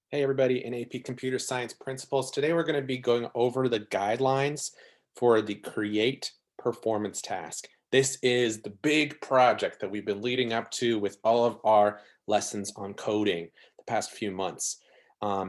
Hey everybody, in AP Computer Science Principles. Today we're going to be going over the guidelines for the Create Performance task. This is the big project that we've been leading up to with all of our lessons on coding the past few months.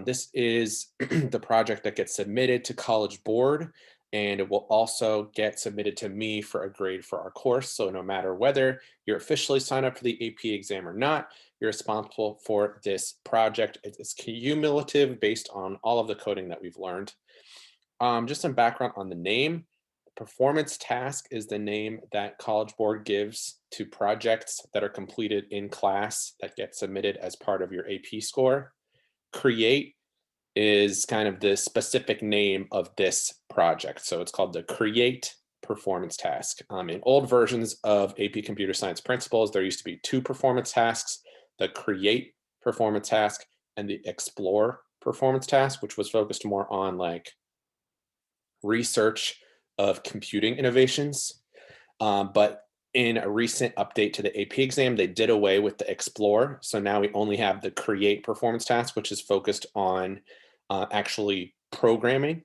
This is the project that gets submitted to College Board, and it will also get submitted to me for a grade for our course. So no matter whether you're officially signed up for the AP exam or not, you're responsible for this project. It's cumulative based on all of the coding that we've learned. Just some background on the name. Performance task is the name that College Board gives to projects that are completed in class that get submitted as part of your AP score. Create is kind of the specific name of this project. So it's called the Create Performance task. In old versions of AP Computer Science Principles, there used to be two performance tasks, the Create Performance task and the Explore Performance task, which was focused more on like research of computing innovations. But in a recent update to the AP exam, they did away with the Explore. So now we only have the Create Performance task, which is focused on actually programming.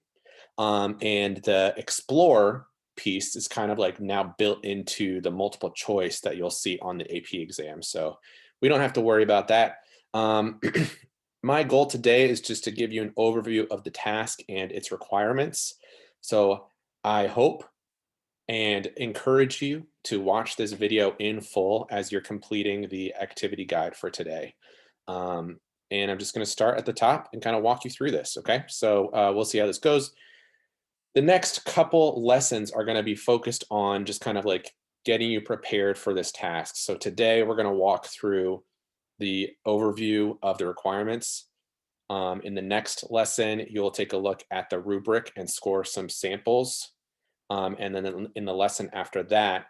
And the Explore piece is kind of like now built into the multiple choice that you'll see on the AP exam. So we don't have to worry about that. Um, my goal today is just to give you an overview of the task and its requirements. So I hope and encourage you to watch this video in full as you're completing the activity guide for today. Um, and I'm just going to start at the top and kind of walk you through this. Okay, so we'll see how this goes. The next couple lessons are going to be focused on just kind of like getting you prepared for this task. So today we're going to walk through the overview of the requirements. In the next lesson, you'll take a look at the rubric and score some samples. And then in the lesson after that,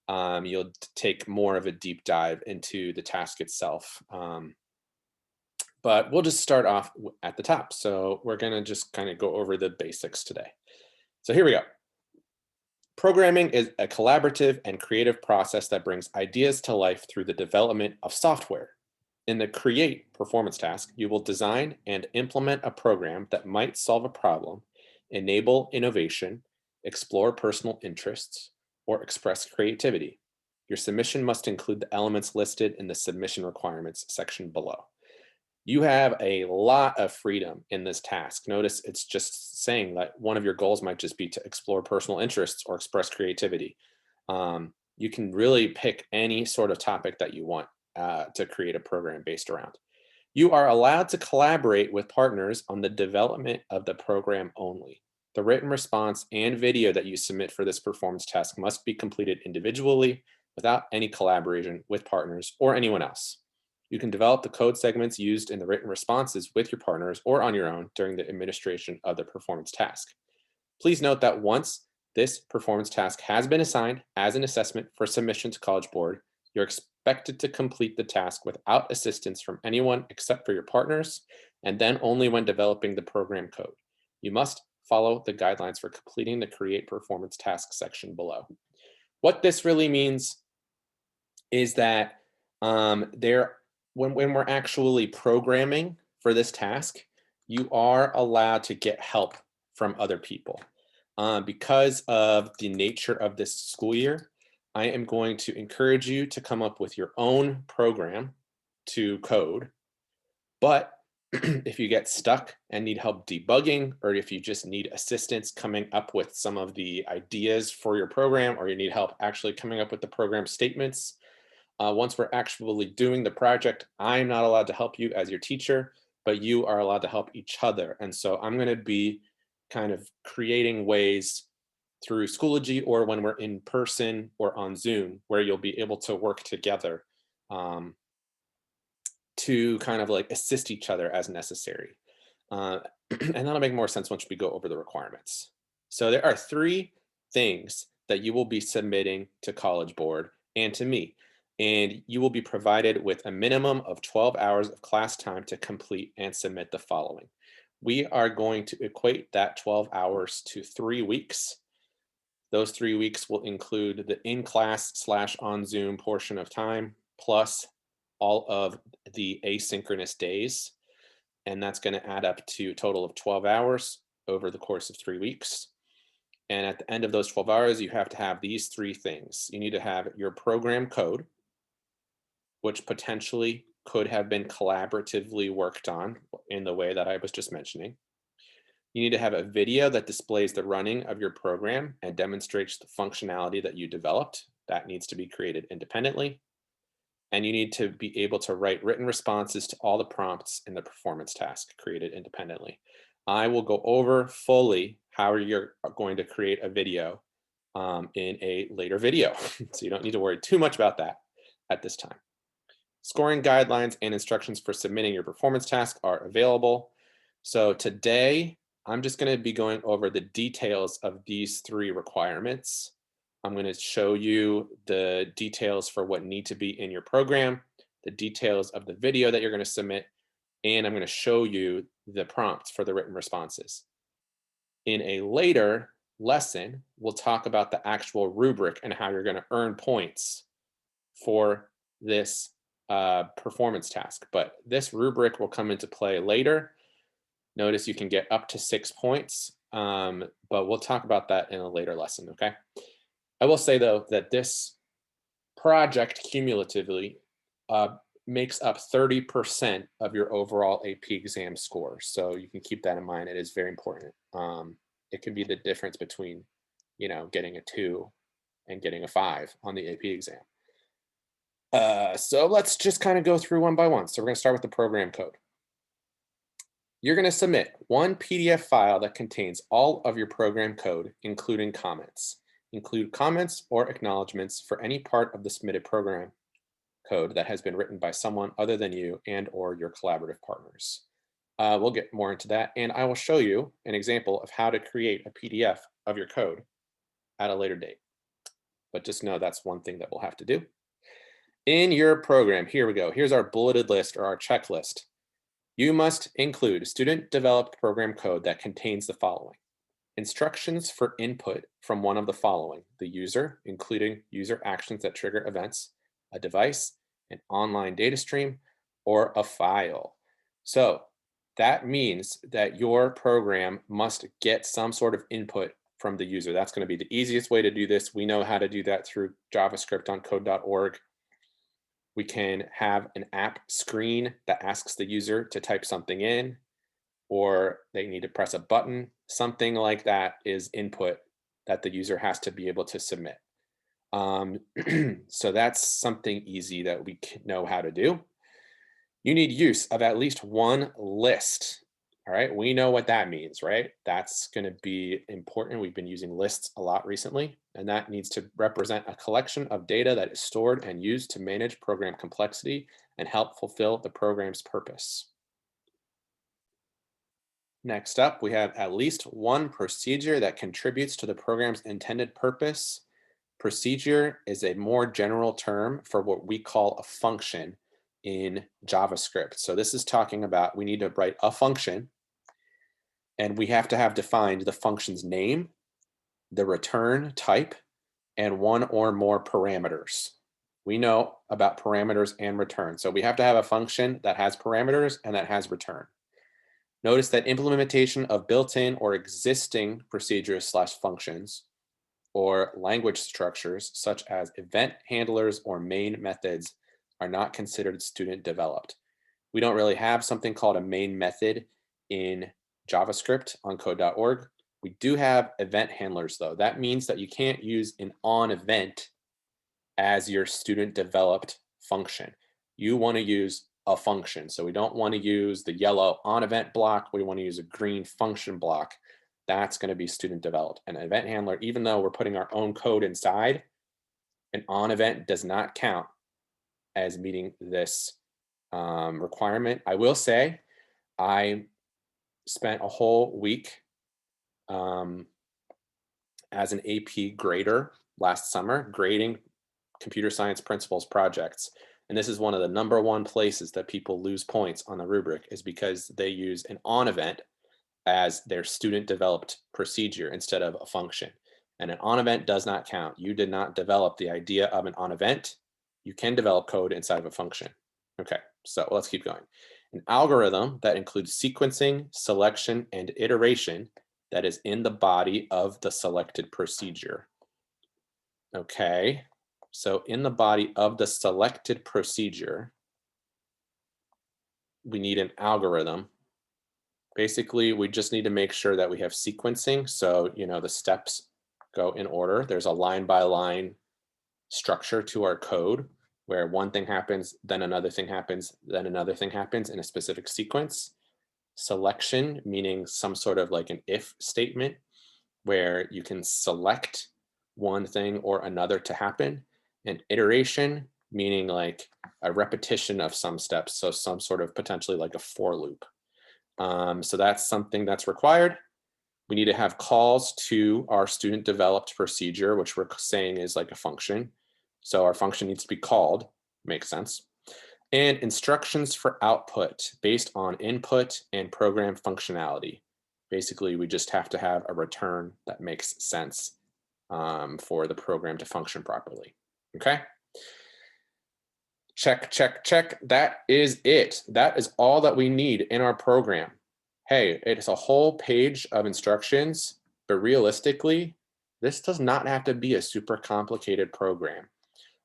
you'll take more of a deep dive into the task itself. But we'll just start off at the top. So we're going to just kind of go over the basics today. So here we go. Programming is a collaborative and creative process that brings ideas to life through the development of software. In the Create Performance task, you will design and implement a program that might solve a problem, enable innovation, explore personal interests, or express creativity. Your submission must include the elements listed in the submission requirements section below. You have a lot of freedom in this task. Notice it's just saying that one of your goals might just be to explore personal interests or express creativity. You can really pick any sort of topic that you want to create a program based around. You are allowed to collaborate with partners on the development of the program only. The written response and video that you submit for this performance task must be completed individually without any collaboration with partners or anyone else. You can develop the code segments used in the written responses with your partners or on your own during the administration of the performance task. Please note that once this performance task has been assigned as an assessment for submission to College Board, you're expected to complete the task without assistance from anyone except for your partners, and then only when developing the program code. You must follow the guidelines for completing the Create Performance task section below. What this really means is that when we're actually programming for this task, you are allowed to get help from other people. Because of the nature of this school year, I am going to encourage you to come up with your own program to code. But if you get stuck and need help debugging, or if you just need assistance coming up with some of the ideas for your program, or you need help actually coming up with the program statements, once we're actually doing the project, I'm not allowed to help you as your teacher, but you are allowed to help each other. And so I'm going to be kind of creating ways through Schoology or when we're in person or on Zoom where you'll be able to work together um, to kind of like assist each other as necessary. Uh, and that'll make more sense once we go over the requirements. So there are three things that you will be submitting to College Board and to me. And you will be provided with a minimum of 12 hours of class time to complete and submit the following. We are going to equate that 12 hours to 3 weeks. Those 3 weeks will include the in-class / on Zoom portion of time, plus all of the asynchronous days. and that's going to add up to a total of 12 hours over the course of 3 weeks. And at the end of those 12 hours, you have to have these three things. You need to have your program code, which potentially could have been collaboratively worked on in the way that I was just mentioning. You need to have a video that displays the running of your program and demonstrates the functionality that you developed. That needs to be created independently. And you need to be able to write written responses to all the prompts in the performance task created independently. I will go over fully how you're going to create a video in a later video. So you don't need to worry too much about that at this time. Scoring guidelines and instructions for submitting your performance task are available. So today, I'm just going to be going over the details of these three requirements. I'm going to show you the details for what need to be in your program, the details of the video that you're going to submit, and I'm going to show you the prompts for the written responses. In a later lesson, we'll talk about the actual rubric and how you're going to earn points for this performance task. But this rubric will come into play later. Notice you can get up to 6 points, but we'll talk about that in a later lesson, okay? I will say, though, that this project cumulatively makes up 30% of your overall AP exam score. So you can keep that in mind. It is very important. It can be the difference between, getting a 2 and getting a 5 on the AP exam. So let's just kind of go through one by one. So we're going to start with the program code. You're going to submit one PDF file that contains all of your program code, including comments. Include comments or acknowledgments for any part of the submitted program code that has been written by someone other than you and or your collaborative partners. We'll get more into that, and I will show you an example of how to create a PDF of your code at a later date. But just know that's one thing that we'll have to do. In your program, here we go. Here's our bulleted list or our checklist. You must include student-developed program code that contains the following: instructions for input from one of the following: the user, including user actions that trigger events, a device, an online data stream, or a file. So that means that your program must get some sort of input from the user. That's going to be the easiest way to do this. We know how to do that through JavaScript on code.org. We can have an app screen that asks the user to type something in, or they need to press a button. Something like that is input that the user has to be able to submit. So that's something easy that we know how to do. You need use of at least one list. All right, we know what that means, right? That's going to be important. We've been using lists a lot recently, and that needs to represent a collection of data that is stored and used to manage program complexity and help fulfill the program's purpose. Next up, we have at least one procedure that contributes to the program's intended purpose. Procedure is a more general term for what we call a function in JavaScript. So this is talking about we need to write a function, and we have to have defined the function's name, the return type, and one or more parameters. We know about parameters and return. So we have to have a function that has parameters and that has return. Notice that implementation of built-in or existing procedures / functions or language structures such as event handlers or main methods are not considered student developed. We don't really have something called a main method in JavaScript on code.org. We do have event handlers though. That means that you can't use an on event as your student developed function. You want to use a function. So we don't want to use the yellow on event block. We want to use a green function block. That's going to be student developed. An event handler, even though we're putting our own code inside, an on event does not count as meeting this requirement. I will say I spent a whole week as an AP grader last summer grading computer science principles projects. And this is one of the #1 places that people lose points on the rubric, is because they use an on event as their student developed procedure instead of a function. And an on event does not count. You did not develop the idea of an on event. You can develop code inside of a function. Okay, so let's keep going. An algorithm that includes sequencing, selection, and iteration that is in the body of the selected procedure. Okay, so in the body of the selected procedure, we need an algorithm. Basically, we just need to make sure that we have sequencing. So, the steps go in order. There's a line by line structure to our code where one thing happens, then another thing happens, then another thing happens in a specific sequence. Selection, meaning some sort of like an if statement where you can select one thing or another to happen. And iteration, meaning like a repetition of some steps. So some sort of potentially like a for loop. So that's something that's required. We need to have calls to our student developed procedure, which we're saying is like a function. So our function needs to be called, makes sense. And instructions for output based on input and program functionality. Basically, we just have to have a return that makes sense for the program to function properly. Okay. Check, check, check. That is it. That is all that we need in our program. Hey, it's a whole page of instructions, but realistically, this does not have to be a super complicated program.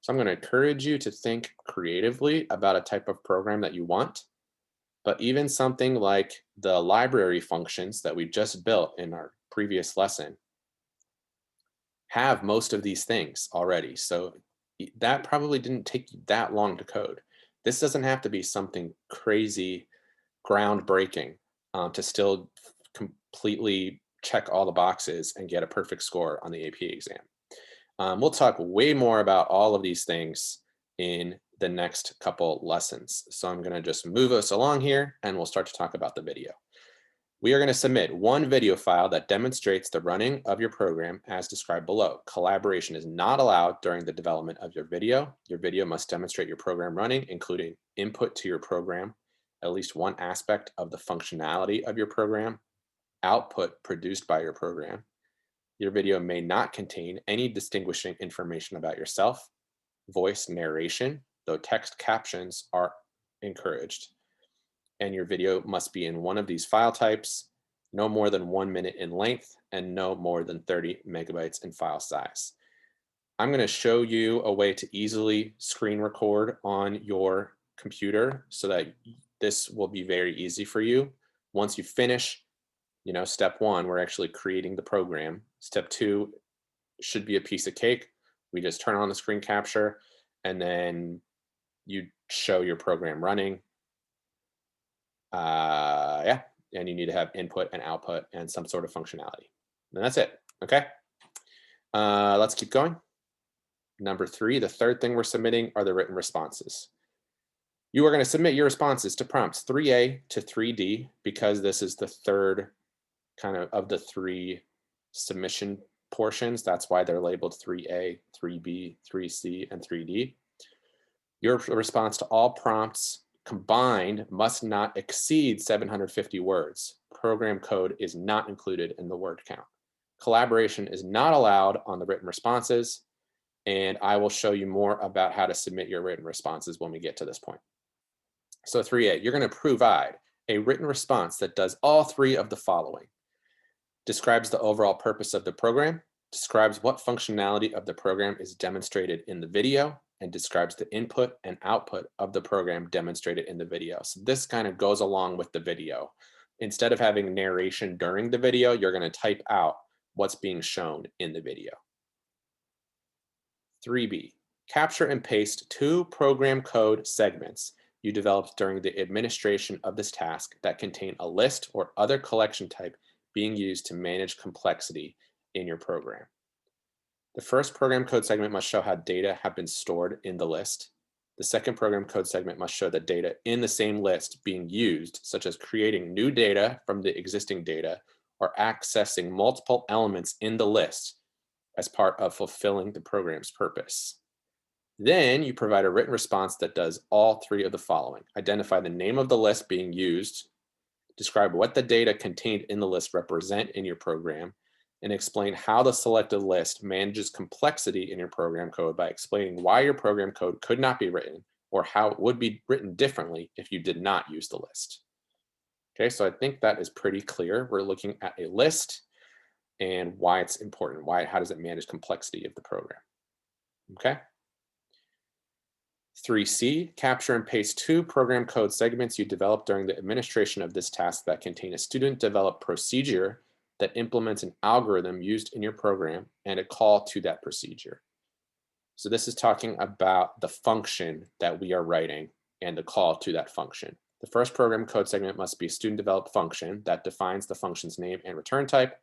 So I'm going to encourage you to think creatively about a type of program that you want. But even something like the library functions that we just built in our previous lesson have most of these things already. So that probably didn't take you that long to code. This doesn't have to be something crazy, groundbreaking to still completely check all the boxes and get a perfect score on the AP exam. We'll talk way more about all of these things in the next couple lessons. So I'm going to just move us along here and we'll start to talk about the video. We are going to submit one video file that demonstrates the running of your program as described below. Collaboration is not allowed during the development of your video. Your video must demonstrate your program running, including input to your program, at least one aspect of the functionality of your program, output produced by your program. Your video may not contain any distinguishing information about yourself, voice narration, though text captions are encouraged. And your video must be in one of these file types, no more than 1 minute in length, and no more than 30 megabytes in file size. I'm going to show you a way to easily screen record on your computer so that this will be very easy for you. Once you finish, step one, we're actually creating the program. Step two should be a piece of cake. We just turn on the screen capture and then you show your program running. Yeah, and you need to have input and output and some sort of functionality. And that's it, okay? Let's keep going. Number 3, the third thing we're submitting are the written responses. You are going to submit your responses to prompts 3A to 3D because this is the third kind of the 3 submission portions. That's why they're labeled 3A, 3B, 3C, and 3D. Your response to all prompts combined must not exceed 750 words. Program code is not included in the word count. Collaboration is not allowed on the written responses, and I will show you more about how to submit your written responses when we get to this point. So 3A, you're going to provide a written response that does all 3 of the following. Describes the overall purpose of the program, describes what functionality of the program is demonstrated in the video, and describes the input and output of the program demonstrated in the video. So this kind of goes along with the video. Instead of having narration during the video, you're going to type out what's being shown in the video. 3B, capture and paste 2 program code segments you developed during the administration of this task that contain a list or other collection type being used to manage complexity in your program. The first program code segment must show how data have been stored in the list. The second program code segment must show the data in the same list being used, such as creating new data from the existing data or accessing multiple elements in the list as part of fulfilling the program's purpose. Then you provide a written response that does all 3 of the following. Identify the name of the list being used, describe what the data contained in the list represent in your program, and explain how the selected list manages complexity in your program code by explaining why your program code could not be written or how it would be written differently if you did not use the list. Okay, so I think that is pretty clear. We're looking at a list and why it's important. How does it manage complexity of the program? Okay. 3C, capture and paste 2 program code segments you developed during the administration of this task that contain a student-developed procedure that implements an algorithm used in your program and a call to that procedure. So this is talking about the function that we are writing and the call to that function. The first program code segment must be a student-developed function that defines the function's name and return type,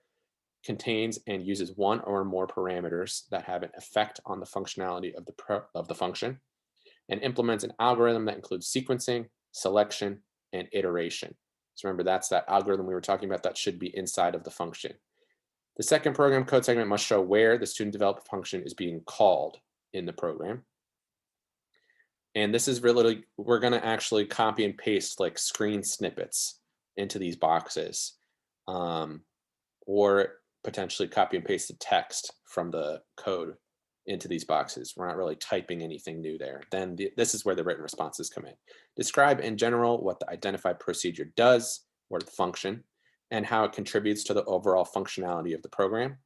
contains and uses one or more parameters that have an effect on the functionality of the function, and implements an algorithm that includes sequencing, selection, and iteration. So remember, that's that algorithm we were talking about that should be inside of the function. The second program code segment must show where the student-developed function is being called in the program. And this is really, we're going to actually copy and paste like screen snippets into these boxes, or potentially copy and paste the text from the code into these boxes. We're not really typing anything new there. Then this is where the written responses come in. Describe in general what the identified procedure does, or the function, and how it contributes to the overall functionality of the program.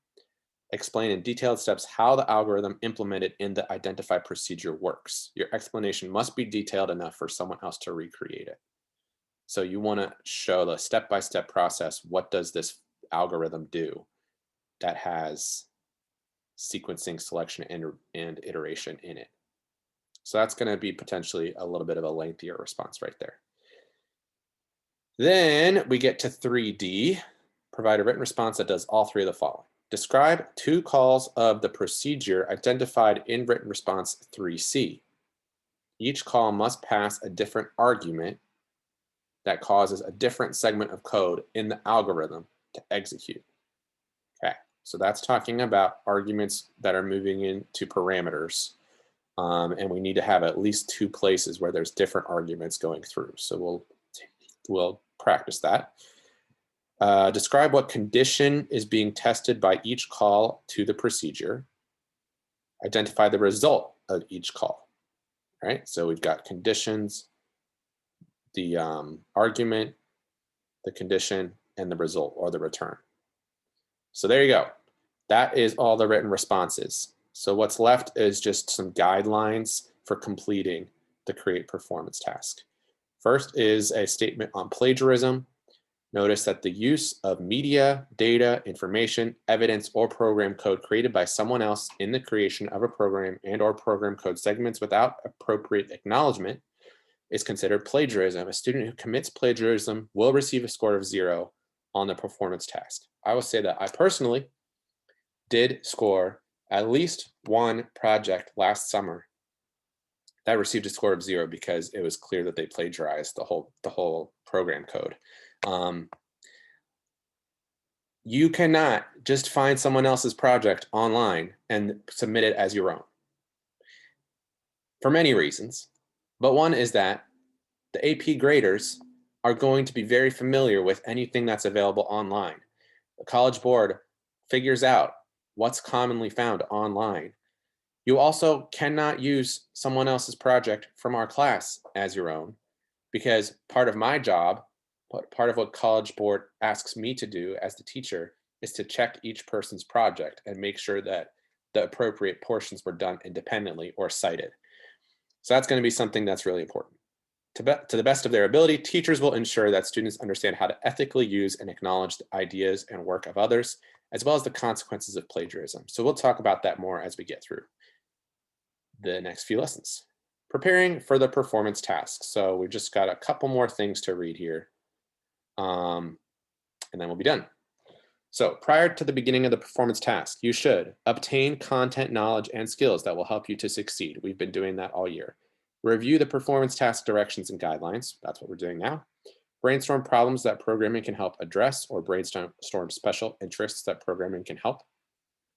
Explain in detailed steps how the algorithm implemented in the identified procedure works. Your explanation must be detailed enough for someone else to recreate it. So you want to show the step-by-step process. What does this algorithm do that has sequencing, selection, and iteration in it? So that's going to be potentially a little bit of a lengthier response right there. Then we get to 3D, provide a written response that does all 3 of the following. Describe 2 calls of the procedure identified in written response 3C. Each call must pass a different argument that causes a different segment of code in the algorithm to execute. Okay, so that's talking about arguments that are moving into parameters. And we need to have at least 2 places where there's different arguments going through. So we'll practice that. Describe what condition is being tested by each call to the procedure. Identify the result of each call, right? So we've got conditions, the argument, the condition, and the result, or the return. So there you go. That is all the written responses. So what's left is just some guidelines for completing the create performance task. First is a statement on plagiarism. Notice that the use of media, data, information, evidence, or program code created by someone else in the creation of a program and/or program code segments without appropriate acknowledgement is considered plagiarism. A student who commits plagiarism will receive a score of 0 on the performance task. I will say that I personally did score at least one project last summer that received a score of 0 because it was clear that they plagiarized the whole program code. You cannot just find someone else's project online and submit it as your own for many reasons. But one is that the AP graders are going to be very familiar with anything that's available online. The College Board figures out what's commonly found online. You also cannot use someone else's project from our class as your own, because part of my job, part of what College Board asks me to do as the teacher, is to check each person's project and make sure that the appropriate portions were done independently or cited. So that's going to be something that's really important. To the best of their ability, teachers will ensure that students understand how to ethically use and acknowledge the ideas and work of others, as well as the consequences of plagiarism. So we'll talk about that more as we get through the next few lessons. Preparing for the performance task. So we've just got a couple more things to read here, and then we'll be done. So prior to the beginning of the performance task, you should obtain content, knowledge, and skills that will help you to succeed. We've been doing that all year. Review the performance task directions and guidelines. That's what we're doing now. Brainstorm problems that programming can help address, or brainstorm special interests that programming can help.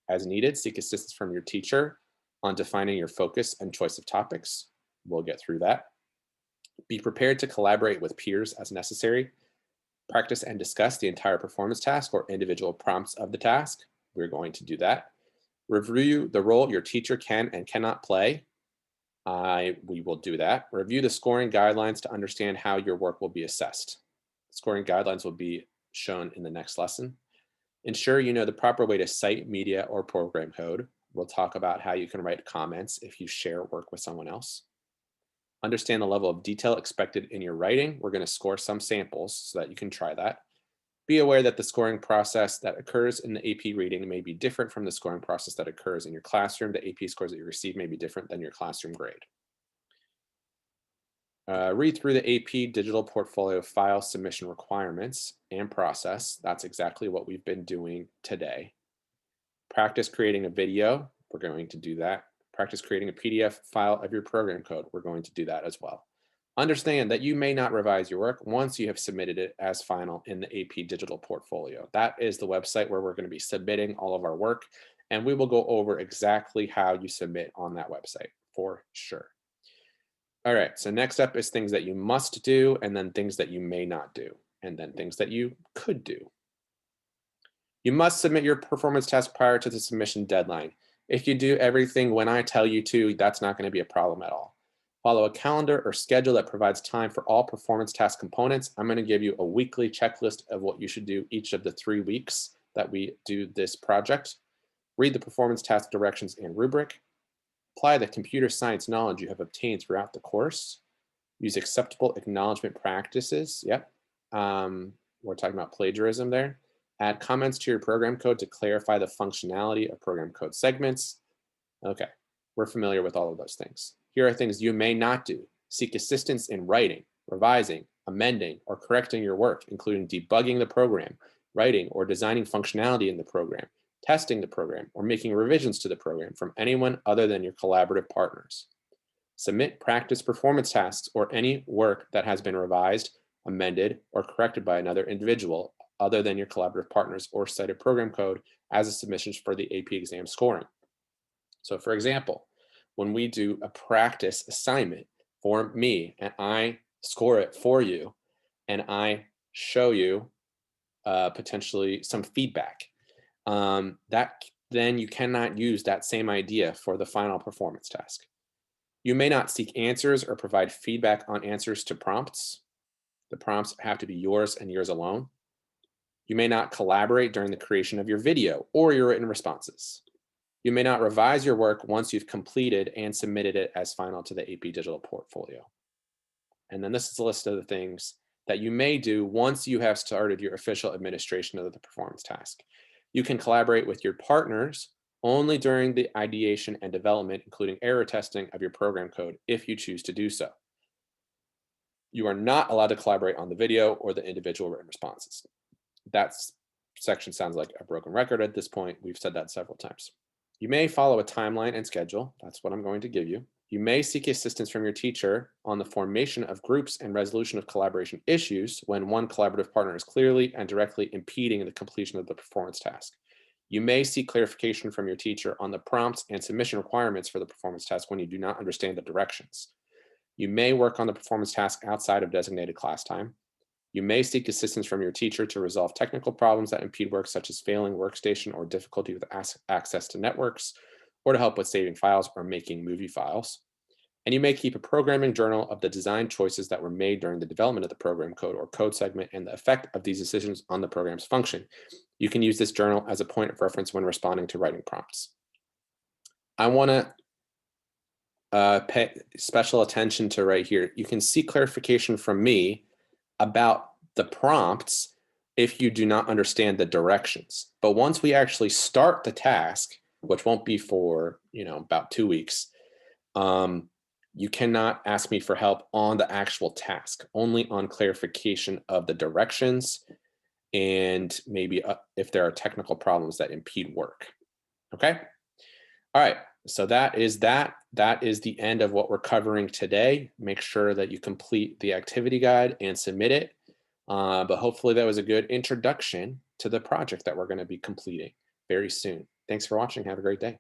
As needed, seek assistance from your teacher on defining your focus and choice of topics. We'll get through that. Be prepared to collaborate with peers as necessary. Practice and discuss the entire performance task or individual prompts of the task. We're going to do that. Review the role your teacher can and cannot play We will do that. Review the scoring guidelines to understand how your work will be assessed. Scoring guidelines will be shown in the next lesson. Ensure you know the proper way to cite media or program code. We'll talk about how you can write comments if you share work with someone else. Understand the level of detail expected in your writing. We're going to score some samples so that you can try that. Be aware that the scoring process that occurs in the AP reading may be different from the scoring process that occurs in your classroom. The AP scores that you receive may be different than your classroom grade. Read through the AP digital portfolio file submission requirements and process. That's exactly what we've been doing today. Practice creating a video. We're going to do that. Practice creating a PDF file of your program code. We're going to do that as well. Understand that you may not revise your work once you have submitted it as final in the AP digital portfolio. That is the website where we're going to be submitting all of our work, and we will go over exactly how you submit on that website for sure. All right, so next up is things that you must do, and then things that you may not do, and then things that you could do. You must submit your performance test prior to the submission deadline. If you do everything when I tell you to, that's not going to be a problem at all. Follow a calendar or schedule that provides time for all performance task components. I'm going to give you a weekly checklist of what you should do each of the 3 weeks that we do this project. Read the performance task directions and rubric. Apply the computer science knowledge you have obtained throughout the course. Use acceptable acknowledgement practices. Yep. We're talking about plagiarism there. Add comments to your program code to clarify the functionality of program code segments. Okay, we're familiar with all of those things. Here are things you may not do. Seek assistance in writing, revising, amending, or correcting your work, including debugging the program, writing or designing functionality in the program, testing the program, or making revisions to the program from anyone other than your collaborative partners. Submit practice performance tasks or any work that has been revised, amended, or corrected by another individual other than your collaborative partners or cited program code as a submission for the AP exam scoring. So for example, when we do a practice assignment for me and I score it for you and I show you potentially some feedback, then you cannot use that same idea for the final performance task. You may not seek answers or provide feedback on answers to prompts. The prompts have to be yours and yours alone. You may not collaborate during the creation of your video or your written responses. You may not revise your work once you've completed and submitted it as final to the AP digital portfolio. And then this is a list of the things that you may do once you have started your official administration of the performance task. You can collaborate with your partners only during the ideation and development, including error testing of your program code, if you choose to do so. You are not allowed to collaborate on the video or the individual written responses. That section sounds like a broken record at this point. We've said that several times. You may follow a timeline and schedule. That's what I'm going to give you. You may seek assistance from your teacher on the formation of groups and resolution of collaboration issues when one collaborative partner is clearly and directly impeding the completion of the performance task. You may seek clarification from your teacher on the prompts and submission requirements for the performance task when you do not understand the directions. You may work on the performance task outside of designated class time. You may seek assistance from your teacher to resolve technical problems that impede work, such as failing workstation or difficulty with access to networks, or to help with saving files or making movie files. And you may keep a programming journal of the design choices that were made during the development of the program code or code segment and the effect of these decisions on the program's function. You can use this journal as a point of reference when responding to writing prompts. I want to pay special attention to right here. You can seek clarification from me about the prompts if you do not understand the directions. But once we actually start the task, which won't be for about 2 weeks, you cannot ask me for help on the actual task, only on clarification of the directions and maybe if there are technical problems that impede work. Okay? All right, so that is that. That is the end of what we're covering today. Make sure that you complete the activity guide and submit it. But hopefully that was a good introduction to the project that we're going to be completing very soon. Thanks for watching. Have a great day.